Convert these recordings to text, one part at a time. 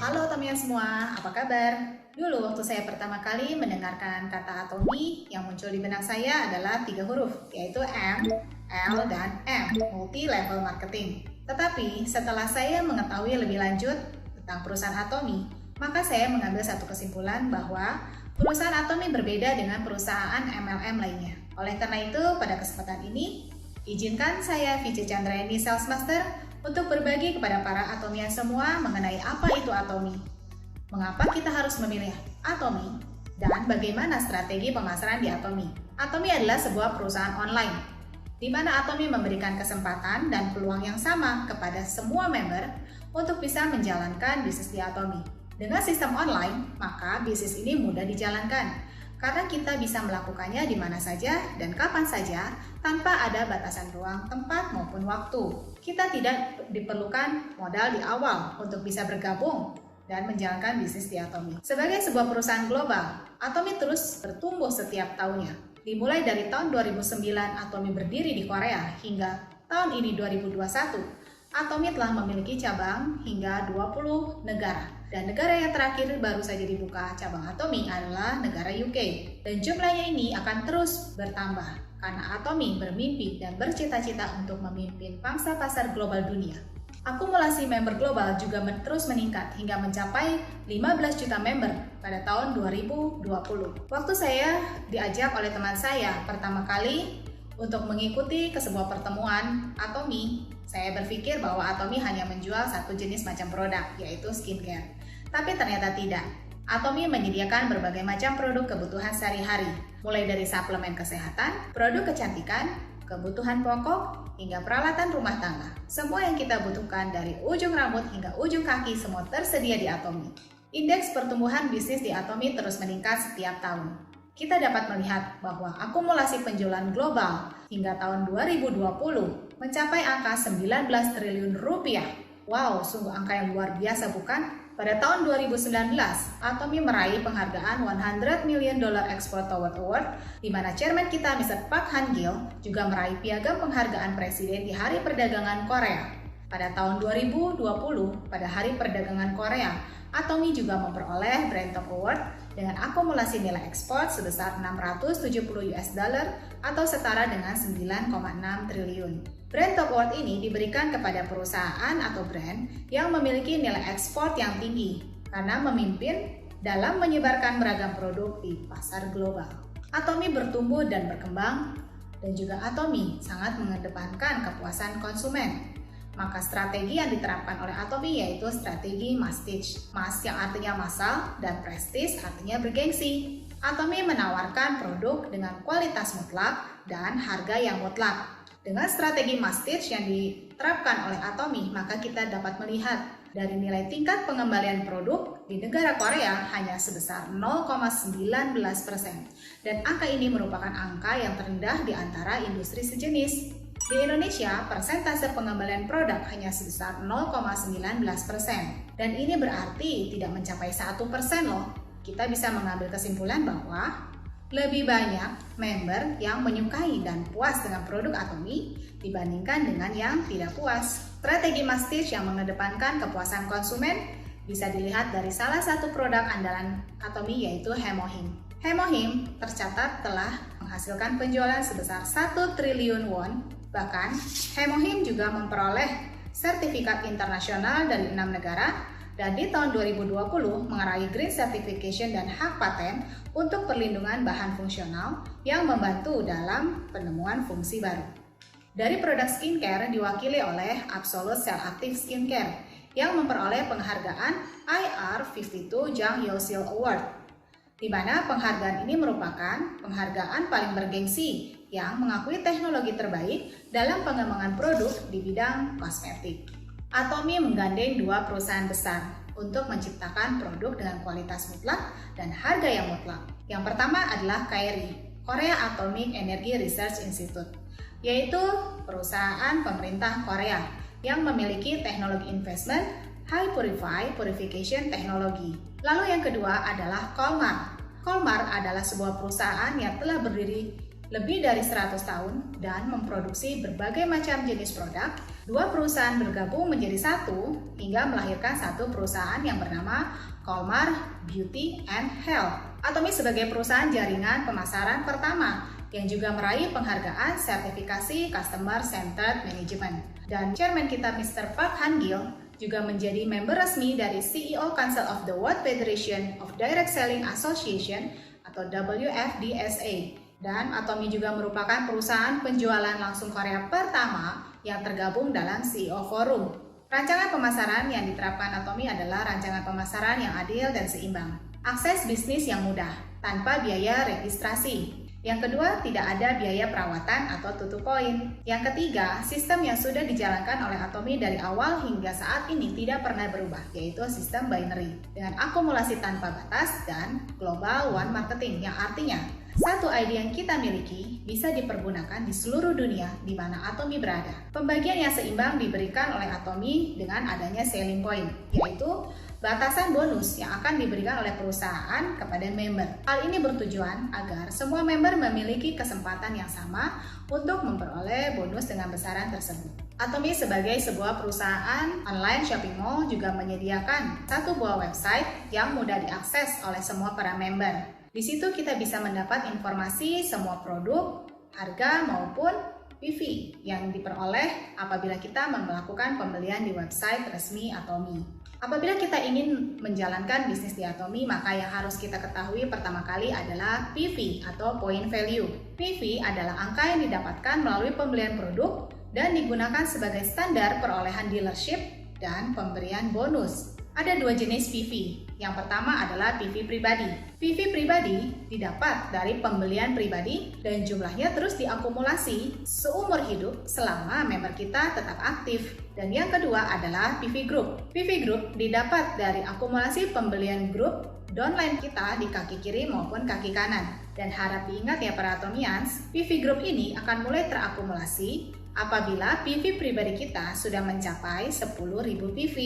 Halo teman semua, apa kabar? Dulu waktu saya pertama kali mendengarkan kata Atomi, yang muncul di benak saya adalah 3 huruf, yaitu M, L, dan M, multi level marketing. Tetapi setelah saya mengetahui lebih lanjut tentang perusahaan Atomi, maka saya mengambil satu kesimpulan bahwa perusahaan Atomi berbeda dengan perusahaan MLM lainnya. Oleh karena itu, pada kesempatan ini, izinkan saya Vici Chandrayani Sales Master untuk berbagi kepada para Atomian semua mengenai apa itu Atomi, mengapa kita harus memilih Atomi, dan bagaimana strategi pemasaran di Atomi. Atomi adalah sebuah perusahaan online, di mana Atomi memberikan kesempatan dan peluang yang sama kepada semua member untuk bisa menjalankan bisnis di Atomi. Dengan sistem online, maka bisnis ini mudah dijalankan, karena kita bisa melakukannya di mana saja dan kapan saja tanpa ada batasan ruang, tempat maupun waktu. Kita tidak diperlukan modal di awal untuk bisa bergabung dan menjalankan bisnis di Atomi. Sebagai sebuah perusahaan global, Atomi terus bertumbuh setiap tahunnya. Dimulai dari tahun 2009 Atomi berdiri di Korea hingga tahun ini 2021, Atomi telah memiliki cabang hingga 20 negara. Dan negara yang terakhir baru saja dibuka cabang Atomi adalah negara UK. Dan jumlahnya ini akan terus bertambah karena Atomi bermimpi dan bercita-cita untuk memimpin pangsa pasar global dunia. Akumulasi member global juga terus meningkat hingga mencapai 15 juta member pada tahun 2020. Waktu saya diajak oleh teman saya pertama kali untuk mengikuti ke sebuah pertemuan Atomi, saya berpikir bahwa Atomi hanya menjual satu jenis macam produk, yaitu skincare. Tapi ternyata tidak. Atomi menyediakan berbagai macam produk kebutuhan sehari-hari, mulai dari suplemen kesehatan, produk kecantikan, kebutuhan pokok, hingga peralatan rumah tangga. Semua yang kita butuhkan dari ujung rambut hingga ujung kaki semua tersedia di Atomi. Indeks pertumbuhan bisnis di Atomi terus meningkat setiap tahun. Kita dapat melihat bahwa akumulasi penjualan global hingga tahun 2020 mencapai angka 19 triliun rupiah. Wow, sungguh angka yang luar biasa bukan? Pada tahun 2019, Atomi meraih penghargaan $100 million Export Award, di mana chairman kita Mr. Park Han-gil juga meraih piagam penghargaan presiden di Hari Perdagangan Korea. Pada tahun 2020, pada Hari Perdagangan Korea, Atomi juga memperoleh Brand Top Award dengan akumulasi nilai ekspor sebesar $670 atau setara dengan 9,6 triliun. Brand Top Award ini diberikan kepada perusahaan atau brand yang memiliki nilai ekspor yang tinggi karena memimpin dalam menyebarkan beragam produk di pasar global. Atomi bertumbuh dan berkembang, dan juga Atomi sangat mengedepankan kepuasan konsumen. Maka strategi yang diterapkan oleh Atomi yaitu strategi Masstige. Mass yang artinya massal dan prestige artinya bergengsi. Atomi menawarkan produk dengan kualitas mutlak dan harga yang mutlak. Dengan strategi Masstige yang diterapkan oleh Atomi, maka kita dapat melihat dari nilai tingkat pengembalian produk di negara Korea hanya sebesar 0,19%. Dan angka ini merupakan angka yang terendah di antara industri sejenis. Di Indonesia, persentase pengembalian produk hanya sebesar 0,19%. Dan ini berarti tidak mencapai 1% loh. Kita bisa mengambil kesimpulan bahwa lebih banyak member yang menyukai dan puas dengan produk Atomi dibandingkan dengan yang tidak puas. Strategi Masstige yang mengedepankan kepuasan konsumen bisa dilihat dari salah satu produk andalan Atomi yaitu Hemohim. Hemohim tercatat telah menghasilkan penjualan sebesar 1 triliun won. Bahkan, Hemohim juga memperoleh sertifikat internasional dari 6 negara dan di tahun 2020 meraih Green Certification dan hak paten untuk perlindungan bahan fungsional yang membantu dalam penemuan fungsi baru. Dari produk skincare diwakili oleh Absolute Cell Active Skincare yang memperoleh penghargaan IR52 Jang Yeosil Award, di mana penghargaan ini merupakan penghargaan paling bergengsi yang mengakui teknologi terbaik dalam pengembangan produk di bidang kosmetik. Atomi menggandeng 2 perusahaan besar untuk menciptakan produk dengan kualitas mutlak dan harga yang mutlak. Yang pertama adalah KRI, Korea Atomic Energy Research Institute, yaitu perusahaan pemerintah Korea yang memiliki teknologi investment High Purification Technology. Lalu yang kedua adalah Kolmar. Kolmar adalah sebuah perusahaan yang telah berdiri lebih dari 100 tahun dan memproduksi berbagai macam jenis produk, dua perusahaan bergabung menjadi satu hingga melahirkan satu perusahaan yang bernama Colmar Beauty and Health. Atomy sebagai perusahaan jaringan pemasaran pertama yang juga meraih penghargaan sertifikasi Customer Centered Management. Dan chairman kita Mr. Park Han-gil juga menjadi member resmi dari CEO Council of the World Federation of Direct Selling Association atau WFDSA. Dan Atomy juga merupakan perusahaan penjualan langsung Korea pertama yang tergabung dalam CEO Forum. Rancangan pemasaran yang diterapkan Atomy adalah rancangan pemasaran yang adil dan seimbang. Akses bisnis yang mudah, tanpa biaya registrasi. Yang kedua, tidak ada biaya perawatan atau tutup poin. Yang ketiga, sistem yang sudah dijalankan oleh Atomy dari awal hingga saat ini tidak pernah berubah, yaitu sistem binary dengan akumulasi tanpa batas dan global one marketing, yang artinya satu ide yang kita miliki bisa dipergunakan di seluruh dunia di mana Atomy berada. Pembagian yang seimbang diberikan oleh Atomy dengan adanya selling point, yaitu batasan bonus yang akan diberikan oleh perusahaan kepada member. Hal ini bertujuan agar semua member memiliki kesempatan yang sama untuk memperoleh bonus dengan besaran tersebut. Atomy sebagai sebuah perusahaan online shopping mall juga menyediakan satu buah website yang mudah diakses oleh semua para member. Di situ kita bisa mendapat informasi semua produk, harga maupun PV yang diperoleh apabila kita melakukan pembelian di website resmi Atomy. Apabila kita ingin menjalankan bisnis di Atomy, maka yang harus kita ketahui pertama kali adalah PV atau point value. PV adalah angka yang didapatkan melalui pembelian produk dan digunakan sebagai standar perolehan dealership dan pemberian bonus. Ada dua jenis PV. Yang pertama adalah PV pribadi. PV pribadi didapat dari pembelian pribadi dan jumlahnya terus diakumulasi seumur hidup selama member kita tetap aktif. Dan yang kedua adalah PV group. PV group didapat dari akumulasi pembelian grup downline kita di kaki kiri maupun kaki kanan. Dan harap diingat ya para Atomians, PV group ini akan mulai terakumulasi apabila PV pribadi kita sudah mencapai 10.000 PV.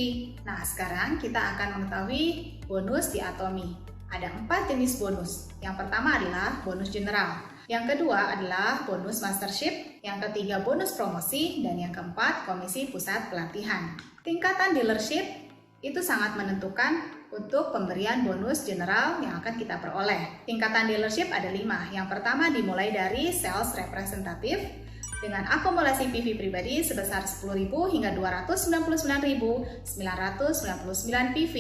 Nah, sekarang kita akan mengetahui bonus di Atomy. Ada 4 jenis bonus. Yang pertama adalah bonus general. Yang kedua adalah bonus mastership. Yang ketiga bonus promosi. Dan yang keempat komisi pusat pelatihan. Tingkatan dealership itu sangat menentukan untuk pemberian bonus general yang akan kita peroleh. Tingkatan dealership ada 5. Yang pertama dimulai dari sales representative dengan akumulasi PV pribadi sebesar 10.000 hingga 269.999 PV.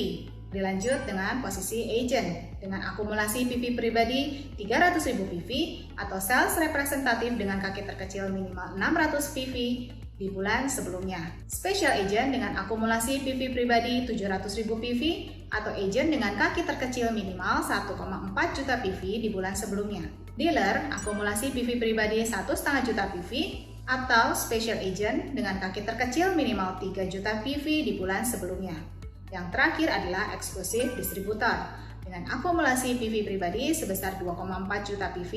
Dilanjut dengan posisi agent dengan akumulasi PV pribadi 300.000 PV atau sales representative dengan kaki terkecil minimal 600 PV di bulan sebelumnya. Special agent dengan akumulasi PV pribadi 700.000 PV atau agent dengan kaki terkecil minimal 1,4 juta PV di bulan sebelumnya. Dealer akumulasi PV pribadi 1,5 juta PV atau special agent dengan kaki terkecil minimal 3 juta PV di bulan sebelumnya. Yang terakhir adalah eksklusif distributor dengan akumulasi PV pribadi sebesar 2,4 juta PV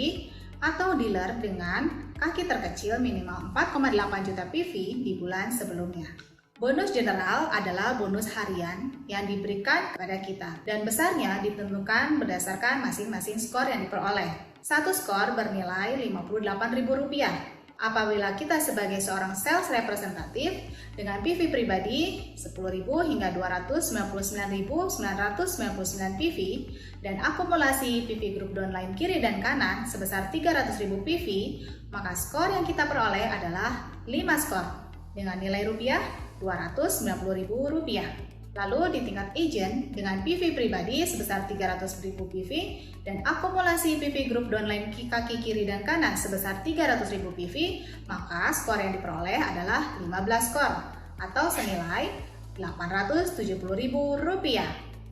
atau dealer dengan kaki terkecil minimal 4,8 juta PV di bulan sebelumnya. Bonus general adalah bonus harian yang diberikan kepada kita dan besarnya ditentukan berdasarkan masing-masing skor yang diperoleh. Satu skor bernilai Rp58.000. Apabila kita sebagai seorang sales representative dengan PV pribadi 10.000 hingga 299.999 PV dan akumulasi PV grup downline kiri dan kanan sebesar 300.000 PV, maka skor yang kita peroleh adalah 5 skor dengan nilai rupiah Rp290.000. Lalu di tingkat agent dengan PV pribadi sebesar 300.000 PV dan akumulasi PV grup downline kaki kiri dan kanan sebesar 300.000 PV, maka skor yang diperoleh adalah 15 skor atau senilai Rp870.000.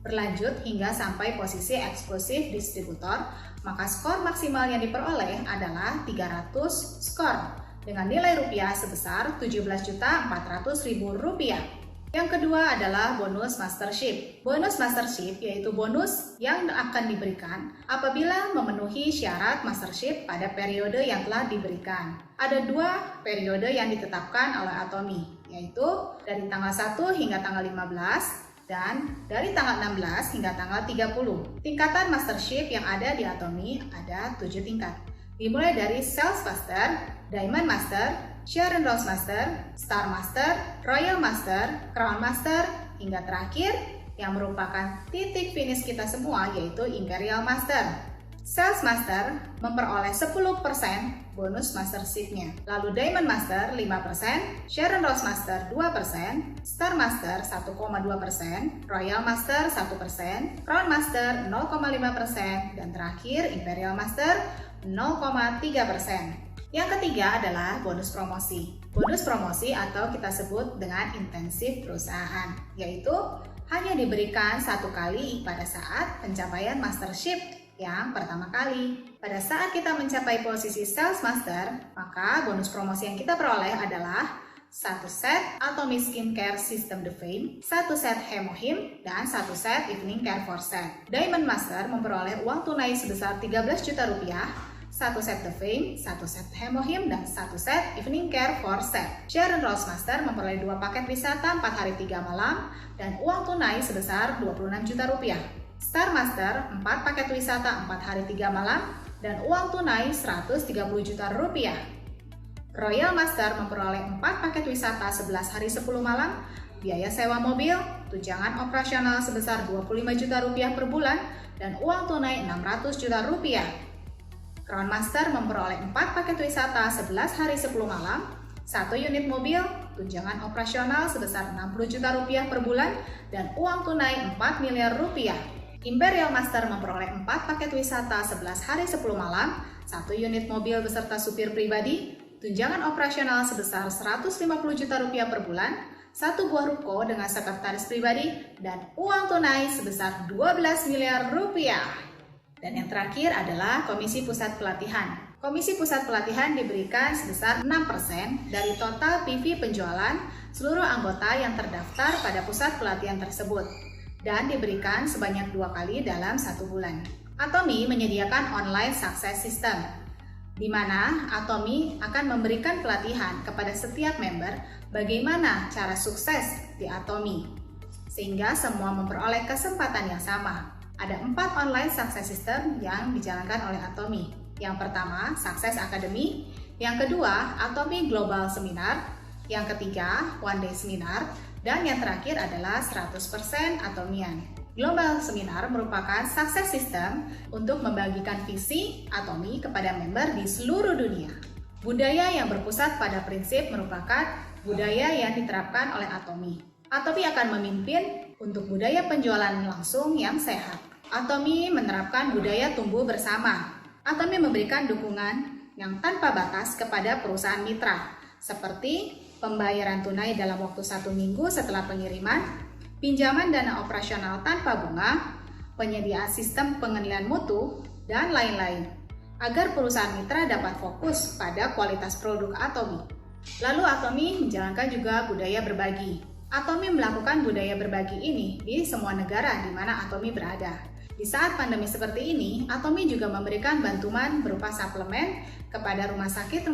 Berlanjut hingga sampai posisi eksklusif distributor, maka skor maksimal yang diperoleh adalah 300 skor dengan nilai rupiah sebesar Rp17.400.000. Yang kedua adalah bonus mastership. Bonus mastership yaitu bonus yang akan diberikan apabila memenuhi syarat mastership pada periode yang telah diberikan. Ada 2 periode yang ditetapkan oleh Atomy, yaitu dari tanggal 1 hingga tanggal 15 dan dari tanggal 16 hingga tanggal 30. Tingkatan mastership yang ada di Atomy ada 7 tingkat. Dimulai dari Sales Master, Diamond Master, Sharon Rose Master, Star Master, Royal Master, Crown Master, hingga terakhir yang merupakan titik finish kita semua yaitu Imperial Master. Sales Master memperoleh 10% bonus Mastership-nya. Lalu Diamond Master 5%, Sharon Rose Master 2%, Star Master 1,2%, Royal Master 1%, Crown Master 0,5%, dan terakhir Imperial Master 0,3%. Yang ketiga adalah bonus promosi. Bonus promosi atau kita sebut dengan intensif perusahaan, yaitu hanya diberikan satu kali pada saat pencapaian Mastership yang pertama kali. Pada saat kita mencapai posisi Sales Master, maka bonus promosi yang kita peroleh adalah 1 set Atomy Skincare System The Fame, 1 set Hemohim, dan 1 set Evening Care for Set. Diamond Master memperoleh uang tunai sebesar 13 juta rupiah, 1 set The Fame, 1 set Hemohim, dan 1 set Evening Care for Set. Sharon Rose Master memperoleh 2 paket wisata 4 hari 3 malam dan uang tunai sebesar 26 juta rupiah. Star Master 4 paket wisata 4 hari 3 malam dan uang tunai 130 juta rupiah. Royal Master memperoleh 4 paket wisata 11 hari 10 malam, biaya sewa mobil, tunjangan operasional sebesar 25 juta rupiah per bulan, dan uang tunai 600 juta rupiah. Crown Master memperoleh 4 paket wisata 11 hari 10 malam, 1 unit mobil, tunjangan operasional sebesar 60 juta rupiah per bulan, dan uang tunai 4 miliar rupiah. Imperial Master memperoleh 4 paket wisata 11 hari 10 malam, 1 unit mobil beserta supir pribadi, tunjangan operasional sebesar 150 juta rupiah per bulan, 1 buah ruko dengan sekretaris pribadi, dan uang tunai sebesar 12 miliar rupiah. Dan yang terakhir adalah Komisi Pusat Pelatihan. Komisi Pusat Pelatihan diberikan sebesar 6% dari total PV penjualan seluruh anggota yang terdaftar pada pusat pelatihan tersebut, dan diberikan sebanyak 2 kali dalam 1 bulan. Atomy menyediakan online success system, di mana Atomy akan memberikan pelatihan kepada setiap member bagaimana cara sukses di Atomy, sehingga semua memperoleh kesempatan yang sama. Ada 4 online success system yang dijalankan oleh Atomy. Yang pertama, Success Academy. Yang kedua, Atomy Global Seminar. Yang ketiga, One Day Seminar. Dan yang terakhir adalah 100% Atomian. Global Seminar merupakan success system untuk membagikan visi Atomy kepada member di seluruh dunia. Budaya yang berpusat pada prinsip merupakan budaya yang diterapkan oleh Atomy. Atomy akan memimpin untuk budaya penjualan langsung yang sehat. Atomy menerapkan budaya tumbuh bersama. Atomy memberikan dukungan yang tanpa batas kepada perusahaan mitra, seperti pembayaran tunai dalam waktu 1 minggu setelah pengiriman, pinjaman dana operasional tanpa bunga, penyediaan sistem pengenalian mutu, dan lain-lain, agar perusahaan mitra dapat fokus pada kualitas produk Atomy. Lalu Atomy menjalankan juga budaya berbagi. Atomy melakukan budaya berbagi ini di semua negara di mana Atomy berada. Di saat pandemi seperti ini, Atomy juga memberikan bantuan berupa suplemen kepada rumah sakit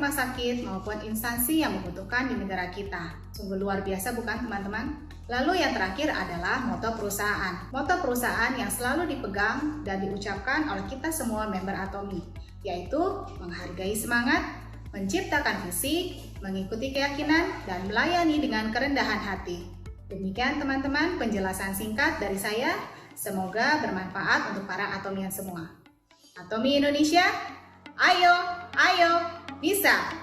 maupun instansi yang membutuhkan di negara kita. Sungguh luar biasa bukan teman-teman? Lalu yang terakhir adalah moto perusahaan. Moto perusahaan yang selalu dipegang dan diucapkan oleh kita semua member Atomy, yaitu menghargai semangat, menciptakan visi, mengikuti keyakinan, dan melayani dengan kerendahan hati. Demikian teman-teman penjelasan singkat dari saya. Semoga bermanfaat untuk para Atomian semua. Atomy Indonesia, ayo, bisa!